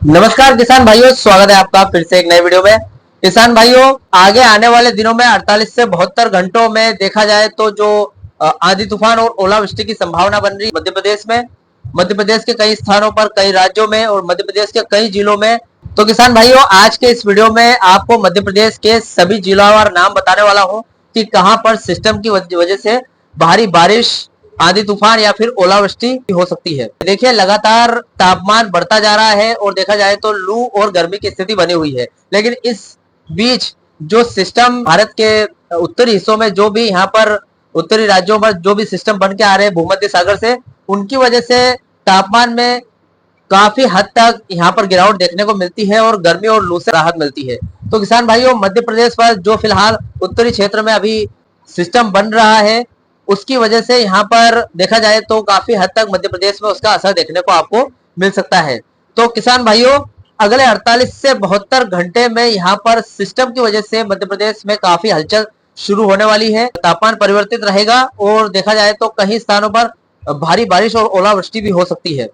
नमस्कार किसान भाइयों, स्वागत है आपका फिर से एक नए वीडियो में। किसान भाइयों, आगे आने वाले दिनों में 48 से 72 घंटों में देखा जाए तो जो आंधी तूफान और ओलावृष्टि की संभावना बन रही है मध्य प्रदेश में, मध्य प्रदेश के कई स्थानों पर, कई राज्यों में और मध्य प्रदेश के कई जिलों में। तो किसान भाइयों, आज के इस वीडियो में आपको मध्य प्रदेश के सभी जिलावार नाम बताने वाला हूँ कि कहां पर सिस्टम की वजह से भारी बारिश, आंधी तूफान या फिर ओलावृष्टि हो सकती है। देखिए, लगातार तापमान बढ़ता जा रहा है और देखा जाए तो लू और गर्मी की स्थिति बनी हुई है। लेकिन इस बीच जो सिस्टम भारत के उत्तरी हिस्सों में, जो भी यहाँ पर उत्तरी राज्यों पर जो भी सिस्टम बन के आ रहे हैं भूमध्य सागर से, उनकी वजह से तापमान में काफी हद तक यहाँ पर गिरावट देखने को मिलती है और गर्मी और लू से राहत मिलती है। तो किसान भाइयों, मध्य प्रदेश पर जो फिलहाल उत्तरी क्षेत्र में अभी सिस्टम बन रहा है, उसकी वजह से यहाँ पर देखा जाए तो काफी हद तक मध्य प्रदेश में उसका असर देखने को आपको मिल सकता है। तो किसान भाइयों, अगले 48 से 72 घंटे में यहाँ पर सिस्टम की वजह से मध्य प्रदेश में काफी हलचल शुरू होने वाली है। तापमान परिवर्तित रहेगा और देखा जाए तो कई स्थानों पर भारी बारिश और ओलावृष्टि भी हो सकती है।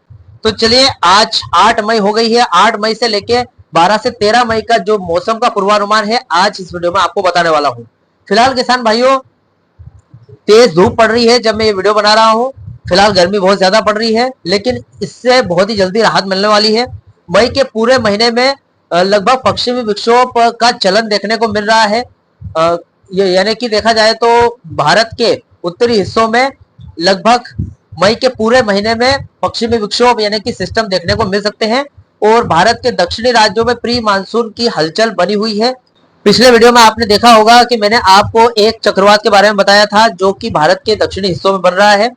तो चलिए, आज 8 मई हो गई है। 8 मई से लेके 12 से 13 मई का जो मौसम का पूर्वानुमान है, आज इस वीडियो में आपको बताने वाला हूँ। फिलहाल किसान भाइयों, तेज धूप पड़ रही है जब मैं ये वीडियो बना रहा हूँ। फिलहाल गर्मी बहुत ज्यादा पड़ रही है, लेकिन इससे बहुत ही जल्दी राहत मिलने वाली है। मई के पूरे महीने में लगभग पश्चिमी विक्षोभ का चलन देखने को मिल रहा है। यानी कि देखा जाए तो भारत के उत्तरी हिस्सों में लगभग मई के पूरे महीने में पश्चिमी विक्षोभ यानी कि सिस्टम देखने को मिल सकते हैं और भारत के दक्षिणी राज्यों में प्री मानसून की हलचल बनी हुई है। पिछले वीडियो में आपने देखा होगा कि मैंने आपको एक चक्रवात के बारे में बताया था जो कि भारत के दक्षिणी हिस्सों में बन रहा है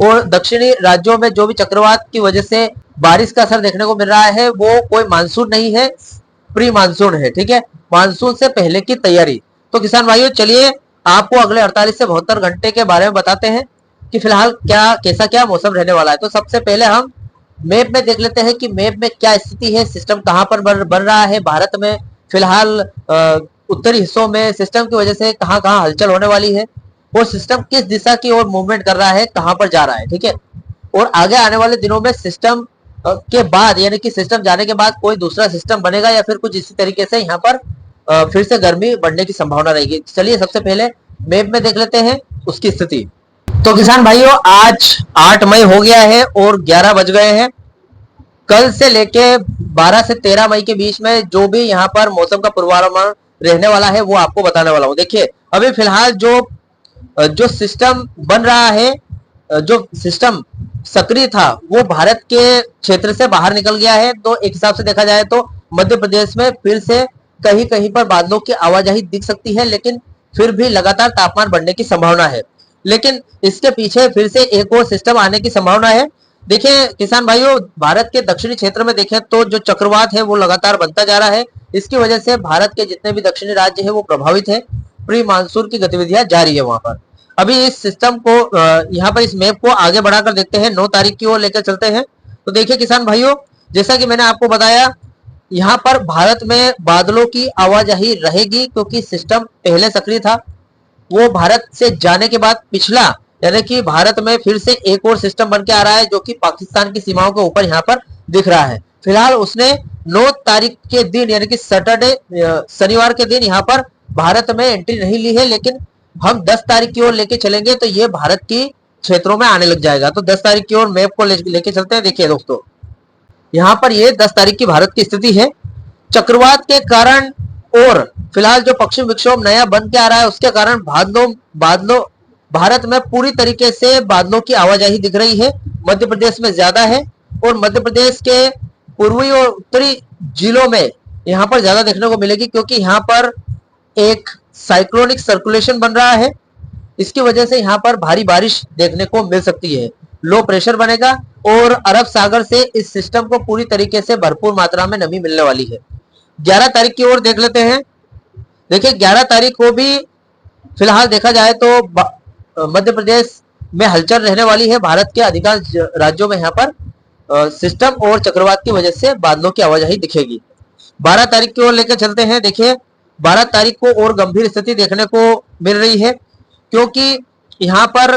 और दक्षिणी राज्यों में जो भी चक्रवात की वजह से बारिश का असर देखने को मिल रहा है, वो कोई मानसून नहीं है, प्री मानसून है। ठीक है, मानसून से पहले की तैयारी। तो किसान भाइयों, चलिए आपको अगले 48 से 72 घंटे के बारे में बताते हैं कि फिलहाल क्या मौसम रहने वाला है। तो सबसे पहले हम मैप में देख लेते हैं कि मैप में क्या स्थिति है, सिस्टम कहां पर बन रहा है भारत में। फिलहाल उत्तरी हिस्सों में सिस्टम की वजह से कहां कहां हलचल होने वाली है और सिस्टम किस दिशा की ओर मूवमेंट कर रहा है, कहां पर जा रहा है। ठीक है, और आगे आने वाले दिनों में सिस्टम के बाद यानी कि सिस्टम जाने के बाद कोई दूसरा सिस्टम बनेगा या फिर कुछ इसी तरीके से यहाँ पर फिर से गर्मी बढ़ने की संभावना रहेगी। चलिए सबसे पहले मैप में देख लेते हैं उसकी स्थिति। तो किसान भाइयों, आज 8 मई हो गया है और 11 बज गए हैं। कल से लेके 12 से 13 मई के बीच में जो भी यहाँ पर मौसम का पूर्वानुमान रहने वाला है वो आपको बताने वाला हूँ। देखिए, अभी फिलहाल जो सिस्टम बन रहा है, जो सिस्टम सक्रिय था, वो भारत के क्षेत्र से बाहर निकल गया है। तो एक हिसाब से देखा जाए तो मध्य प्रदेश में फिर से कहीं कहीं पर बादलों की आवाजाही दिख सकती है, लेकिन फिर भी लगातार तापमान बढ़ने की संभावना है। लेकिन इसके पीछे फिर से एक और सिस्टम आने की संभावना है। देखिए किसान भाइयों, भारत के दक्षिणी क्षेत्र में देखें तो जो चक्रवात है वो लगातार बनता जा रहा है। इसकी वजह से भारत के जितने भी दक्षिणी राज्य है वो प्रभावित है। प्री मानसून की गतिविधियां जारी है वहां पर। अभी इस सिस्टम को यहाँ पर इस मैप को आगे बढ़ाकर देखते हैं, 9 तारीख की ओर लेकर चलते हैं। तो देखिए किसान भाइयों, जैसा कि मैंने आपको बताया, यहाँ पर भारत में बादलों की आवाजाही रहेगी क्योंकि सिस्टम पहले सक्रिय था। वो भारत से जाने के बाद पिछला यानी कि भारत में फिर से एक और सिस्टम बन के आ रहा है जो कि पाकिस्तान की सीमाओं के ऊपर यहाँ पर दिख रहा है। फिलहाल उसने 9 तारीख के दिन यानी कि सैटरडे, शनिवार के दिन यहाँ पर भारत में एंट्री नहीं ली है, लेकिन हम 10 तारीख की ओर लेके चलेंगे तो ये भारत की क्षेत्रों में आने लग जाएगा। तो 10 तारीख की ओर मैप को लेके चलते हैं। देखिए दोस्तों, यहाँ पर ये 10 तारीख की भारत की स्थिति है। चक्रवात के कारण और फिलहाल जो पश्चिम विक्षोभ नया बन के आ रहा है उसके कारण बादलों भारत में पूरी तरीके से बादलों की आवाजाही दिख रही है। मध्य प्रदेश में ज्यादा है और मध्य प्रदेश के पूर्वी और उत्तरी जिलों में यहाँ पर ज्यादा देखने को मिलेगी क्योंकि यहाँ पर एक साइक्लोनिक सर्कुलेशन बन रहा है। इसकी वजह से यहाँ पर भारी बारिश देखने को मिल सकती है। लो प्रेशर बनेगा और अरब सागर से इस सिस्टम को पूरी तरीके से भरपूर मात्रा में नमी मिलने वाली है। 11 तारीख की ओर देख लेते हैं। देखिए 11 तारीख को भी फिलहाल देखा जाए तो मध्य प्रदेश में हलचल रहने वाली है। भारत के अधिकांश राज्यों में यहाँ पर सिस्टम और चक्रवात की वजह से बादलों की आवाजाही दिखेगी। 12 तारीख की ओर लेकर चलते हैं। देखिए 12 तारीख को और गंभीर स्थिति देखने को मिल रही है क्योंकि यहाँ पर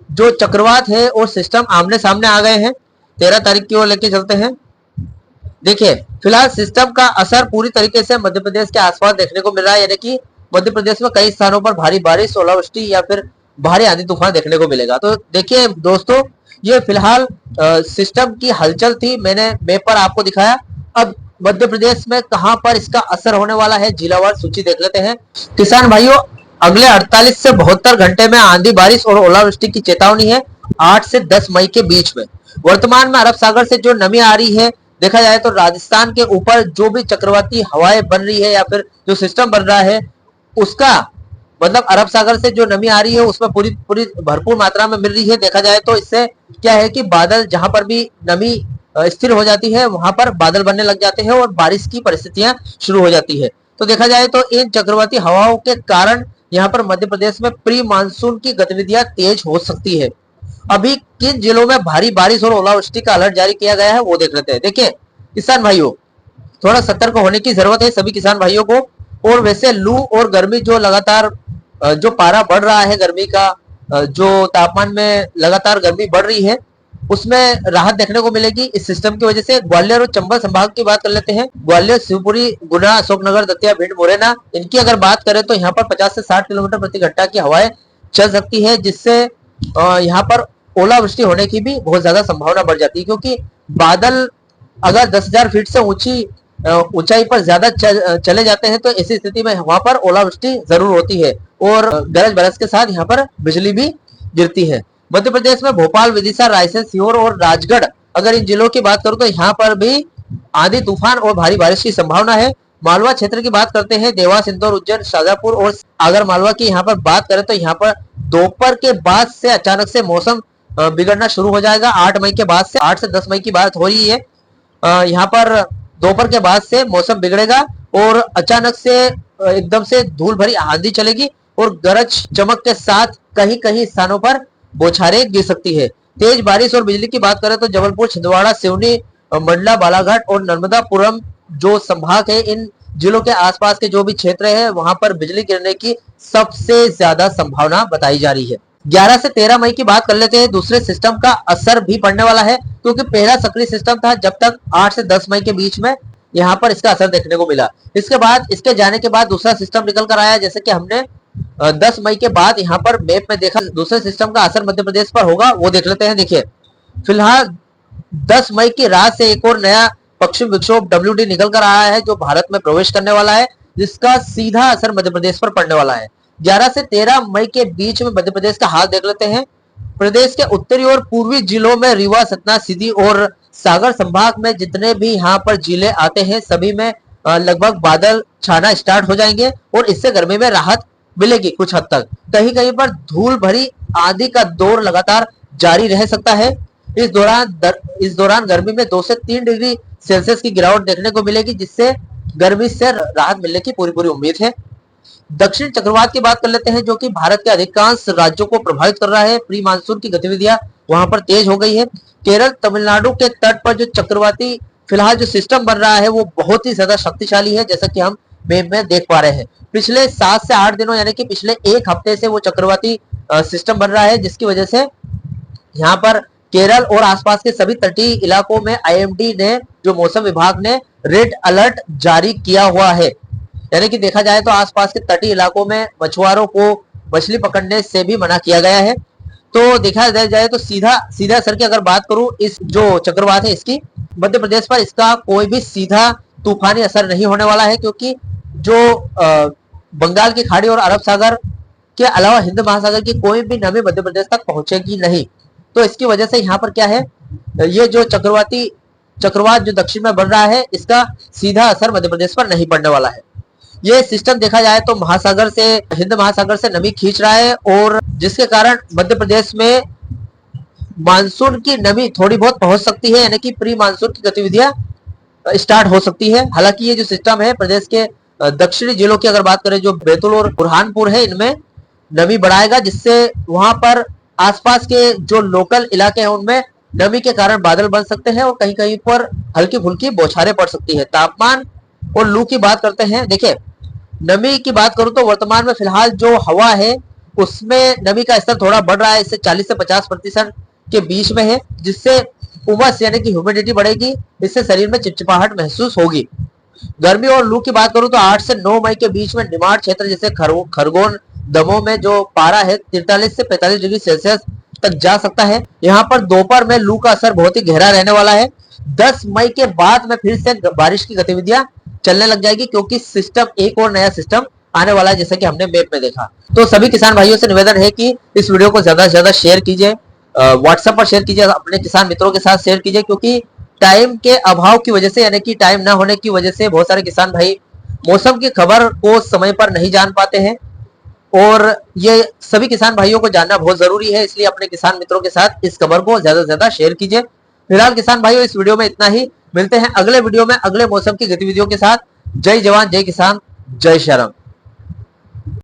जो चक्रवात है और सिस्टम आमने सामने आ गए हैं। 13 तारीख की ओर लेके चलते हैं। देखिए फिलहाल सिस्टम का असर पूरी तरीके से मध्य प्रदेश के आसपास देखने को मिल रहा है, यानी कि मध्य प्रदेश में कई स्थानों पर भारी बारिश, ओलावृष्टि या फिर भारी आंधी तूफान देखने को मिलेगा। तो देखिए दोस्तों, ये फिलहाल सिस्टम की हलचल थी, मैंने मैप पर आपको दिखाया। अब मध्य प्रदेश में कहां पर इसका असर होने वाला है, जिलावार सूची देख लेते हैं। किसान भाइयों, अगले 48 से 72 घंटे में आंधी, बारिश और ओलावृष्टि की चेतावनी है 8 से 10 मई के बीच में। वर्तमान में अरब सागर से जो नमी आ रही है, देखा जाए तो राजस्थान के ऊपर जो भी चक्रवाती हवाएं बन रही है या फिर जो सिस्टम बन रहा है, उसका मतलब अरब सागर से जो नमी आ रही है उसमें पूरी पूरी भरपूर मात्रा में मिल रही है। देखा जाए तो इससे क्या है कि बादल, जहां पर भी नमी स्थिर हो जाती है वहां पर बादल बनने लग जाते हैं और बारिश की परिस्थितियां शुरू हो जाती है। तो देखा जाए तो इन चक्रवाती हवाओं के कारण यहाँ पर मध्य प्रदेश में प्री मानसून की गतिविधियां तेज हो सकती है। अभी किन जिलों में भारी बारिश और ओलावृष्टि का अलर्ट जारी किया गया है वो देख लेते हैं। देखिए किसान भाइयों, थोड़ा सतर्क होने की जरूरत है सभी किसान भाइयों को। और वैसे लू और गर्मी जो लगातार जो पारा बढ़ रहा है, गर्मी का जो तापमान में लगातार गर्मी बढ़ रही है, उसमें राहत देखने को मिलेगी इस सिस्टम की वजह से। ग्वालियर और चंबल संभाग की बात कर लेते हैं। ग्वालियर, शिवपुरी, गुना, अशोकनगर, दतिया, भिंड, मुरैना, इनकी अगर बात करें तो यहाँ पर 50 से 60 किलोमीटर प्रति घंटा की हवाएं चल सकती है, जिससे यहाँ पर ओलावृष्टि होने की भी बहुत ज्यादा संभावना बढ़ जाती है। क्योंकि बादल अगर 10,000 फीट से ऊंचाई पर ज्यादा चले जाते हैं तो ऐसी स्थिति में वहां पर ओलावृष्टि जरूर होती है और गरज बरस के साथ यहाँ पर बिजली भी गिरती है। मध्य प्रदेश में भोपाल, विदिशा, रायसेन, सीहोर और राजगढ़, अगर इन जिलों की बात करूं तो यहाँ पर भी आंधी तूफान और भारी बारिश की संभावना है। मालवा क्षेत्र की बात करते हैं, देवास, इंदौर, उज्जैन, शाजापुर और अगर मालवा की यहाँ पर बात करें तो यहाँ पर दोपहर के बाद से अचानक से मौसम बिगड़ना शुरू हो जाएगा। 8 मई के बाद से, 8 से 10 मई की बात हो रही है। यहाँ पर दोपहर के बाद से मौसम बिगड़ेगा और अचानक से एकदम से धूल भरी आंधी चलेगी और गरज चमक के साथ कहीं कहीं स्थानों पर बौछारें गिर सकती है। तेज बारिश और बिजली की बात करें तो जबलपुर, छिंदवाड़ा, सिवनी, मंडला, बालाघाट और नर्मदापुरम जो संभाग है, इन जिलों के आसपास के जो भी क्षेत्र है वहां पर बिजली गिरने की सबसे ज्यादा संभावना बताई जा रही है। 11 से 13 मई की बात कर लेते हैं। दूसरे सिस्टम का असर भी पड़ने वाला है, क्योंकि पहला सक्रिय सिस्टम था जब तक 8 से 10 मई के बीच में यहाँ पर इसका असर देखने को मिला। इसके बाद, इसके जाने के बाद दूसरा सिस्टम निकल कर आया, जैसे कि हमने 10 मई के बाद यहाँ पर मैप में देखा। दूसरे सिस्टम का असर मध्य प्रदेश पर होगा, वो देख लेते हैं। देखिए फिलहाल 10 मई की रात से एक और नया पश्चिम विक्षोभ WD निकल कर आया है जो भारत में प्रवेश करने वाला है, जिसका सीधा असर मध्य प्रदेश पर पड़ने वाला है। 11 से 13 मई के बीच में मध्य प्रदेश का हाल देख लेते हैं। प्रदेश के उत्तरी और पूर्वी जिलों में रीवा, सतना, सीधी और सागर संभाग में जितने भी यहाँ पर जिले आते हैं सभी में लगभग बादल छाना स्टार्ट हो जाएंगे और इससे गर्मी में राहत मिलेगी कुछ हद तक। कहीं कहीं पर धूल भरी आंधी का दौर लगातार जारी रह सकता है। इस दौरान गर्मी में 2 से 3 डिग्री सेल्सियस की गिरावट देखने को मिलेगी, जिससे गर्मी से राहत मिलने की पूरी पूरी उम्मीद है। दक्षिण चक्रवात की बात कर लेते हैं, जो कि भारत के अधिकांश राज्यों को प्रभावित कर रहा है। प्री मानसून की गतिविधियां वहां पर तेज हो गई है। केरल, तमिलनाडु के तट पर जो चक्रवाती फिलहाल जो सिस्टम बन रहा है वो बहुत ही ज्यादा शक्तिशाली है, जैसा कि हम मैप में देख पा रहे हैं। पिछले 7 से 8 दिनों यानी कि पिछले एक हफ्ते से वो चक्रवाती सिस्टम बन रहा है, जिसकी वजह से यहाँ पर केरल और आसपास के सभी तटीय इलाकों में IMD ने, जो मौसम विभाग ने, रेड अलर्ट जारी किया हुआ है। यानी कि देखा जाए तो आसपास के तटीय इलाकों में मछुआरों को मछली पकड़ने से भी मना किया गया है। तो देखा जाए तो सीधा असर की अगर बात करूं, इस जो चक्रवात है इसकी मध्य प्रदेश पर इसका कोई भी सीधा तूफानी असर नहीं होने वाला है, क्योंकि जो बंगाल की खाड़ी और अरब सागर के अलावा हिंद महासागर की कोई भी नमी मध्य प्रदेश तक पहुंचेगी नहीं। तो इसकी वजह से यहाँ पर क्या है, ये जो चक्रवात जो दक्षिण में बढ़ रहा है, इसका सीधा असर मध्य प्रदेश पर नहीं पड़ने वाला है। ये सिस्टम देखा जाए तो महासागर से, हिंद महासागर से नमी खींच रहा है और जिसके कारण मध्य प्रदेश में मानसून की नमी थोड़ी बहुत पहुंच सकती है, यानी कि प्री मानसून की गतिविधियां स्टार्ट हो सकती है। हालांकि ये जो सिस्टम है प्रदेश के दक्षिणी जिलों की अगर बात करें, जो बैतूल और बुरहानपुर है, इनमें नमी बढ़ाएगा, जिससे वहां पर आसपास के जो लोकल इलाके हैं उनमें नमी के कारण बादल बन सकते हैं और कहीं कहीं पर हल्की फुल्की बौछारें पड़ सकती है। तापमान और लू की बात करते हैं। देखिए नमी की बात करूं तो वर्तमान में फिलहाल जो हवा है उसमें नमी का स्तर थोड़ा बढ़ रहा है, इससे 40 से 50% के बीच में है, जिससे उमस यानी कि ह्यूमिडिटी बढ़ेगी, इससे शरीर में चिपचिपाहट महसूस होगी। गर्मी और लू की बात करूं तो 8 से 9 मई के बीच में निमाड़ क्षेत्र जैसे खरगोन, दमोह में जो पारा है 43 से 45 डिग्री सेल्सियस तक जा सकता है। यहाँ पर दोपहर में लू का असर बहुत ही गहरा रहने वाला है। 10 मई के बाद में फिर से बारिश की गतिविधियां चलने लग जाएगी, क्योंकि सिस्टम, एक और नया सिस्टम आने वाला है, जैसे कि हमने मैप में देखा। तो सभी किसान भाइयों से निवेदन है कि इस वीडियो को ज्यादा से ज्यादा शेयर कीजिए, व्हाट्सएप पर शेयर कीजिए, अपने किसान मित्रों के साथ शेयर कीजिए, क्योंकि टाइम के अभाव की वजह से, यानी कि टाइम ना होने की वजह से बहुत सारे किसान भाई मौसम की खबर को समय पर नहीं जान पाते हैं, और ये सभी किसान भाइयों को जानना बहुत जरूरी है। इसलिए अपने किसान मित्रों के साथ इस खबर को ज्यादा से ज्यादा शेयर कीजिए। फिलहाल किसान भाइयों, इस वीडियो में इतना ही। मिलते हैं अगले वीडियो में अगले मौसम की गतिविधियों के साथ। जय जवान, जय किसान, जय श्री राम।